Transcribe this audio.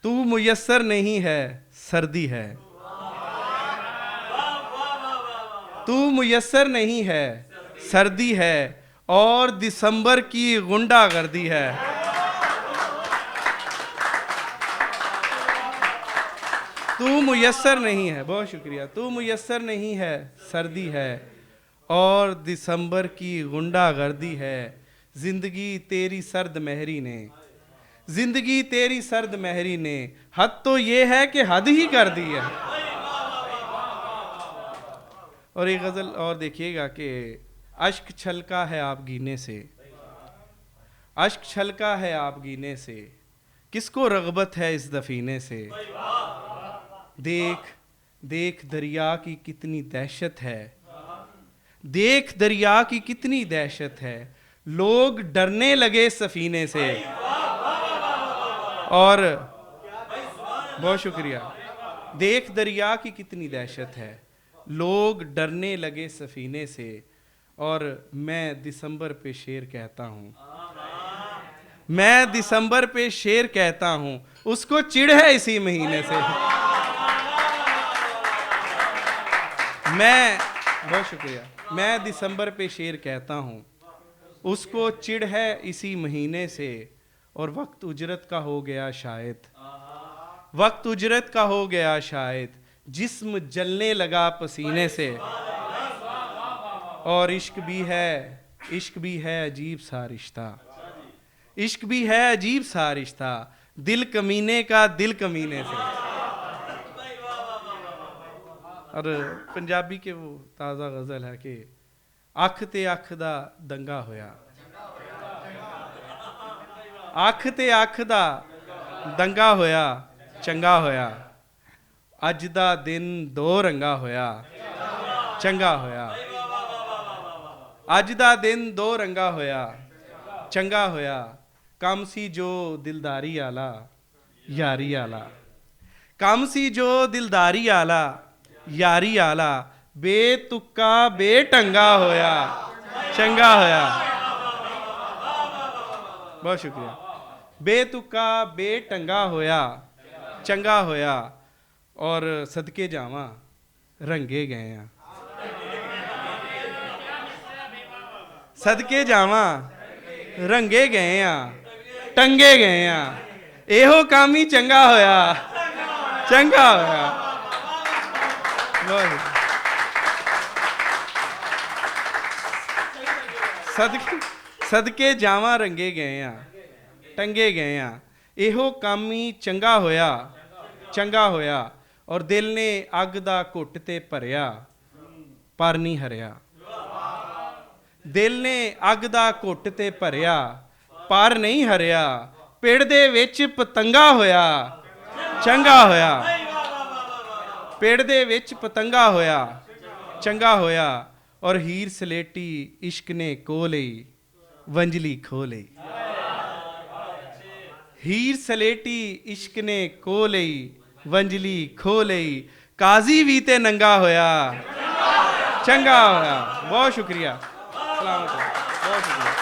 तू मुयस्सर नहीं है सर्दी है, तू मुयस्सर नहीं है सर्दी है, और दिसंबर की गुंडागर्दी है। तू मुयस्सर नहीं है, बहुत शुक्रिया, तू मुयस्सर नहीं है सर्दी है, और दिसंबर की गुंडागर्दी है। जिंदगी तेरी सर्द महरी ने, जिंदगी तेरी सर्द महरी ने, हद तो ये है कि हद ही कर दी है। और एक गजल और देखिएगा कि अश्क छलका है आप गीने से, अश्क छलका है आप गीने से, किसको रग़बत है इस दफीने से। देख देख दरिया की कितनी दहशत है, देख दरिया की कितनी दहशत है, लोग डरने लगे सफीने से। और बहुत शुक्रिया, देख दरिया की कितनी दहशत है, लोग डरने लगे सफीने से। और मैं दिसंबर पे शेर कहता हूँ, मैं दिसंबर पे शेर कहता हूँ, उसको चिढ़ है इसी महीने से। मैं बहुत शुक्रिया, मैं दिसंबर पे शेर कहता हूँ, उसको चिढ़ है इसी महीने से। और वक्त उजरत का हो गया शायद, वक्त उजरत का हो गया शायद, जिस्म जलने लगा पसीने से। और इश्क भी है, इश्क भी है अजीब सा रिश्ता, इश्क भी है अजीब सा रिश्ता, दिल कमीने का दिल कमीने से। और पंजाबी के वो ताज़ा गज़ल है कि अख ते अख दा दंगा होया, अख ते अख दा दंगा होया, चंगा होया, अज दा दिन दो रंगा होया, चंगा होया, अज दा दिन दो रंगा होया, चंगा होया, कम सी जो दिलदारी आला यारी आला, कम सी जो दिलदारी आला यारी आला, बेतुक्का बेटंगा होया, चंगा होया। बहुत शुक्रिया, बेतुक्का बेटंगा होया, चंगा होया, और सदके जावा रंगे गए हैं, सदके जावा रंगे गए हैं, टंगे गए हैं, एहो काम ही चंगा होया, चंगा होया। सदके सदके जावा रंगे गए हैं, टंगे गए हैं, एहो काम ही चंगा होया, चंगा होया, और दिल ने अग दा घुट ते भरिया पर नहीं हरिया, दिल ने अग दा घुट ते भरिया पर नहीं हरिया, पिड़ दे विच पतंगा होया, चंगा होया, पिड़ दे विच पतंगा होया, चंगा होया, और हीर सलेटी इश्क ने को लई वंजली खो लई, हीर सलेटी इश्क ने को लई वंजली खो लई, काजी भी ते नंगा होया, चंगा होया। बहुत शुक्रिया, सलाम अलैकुम, बहुत शुक्रिया।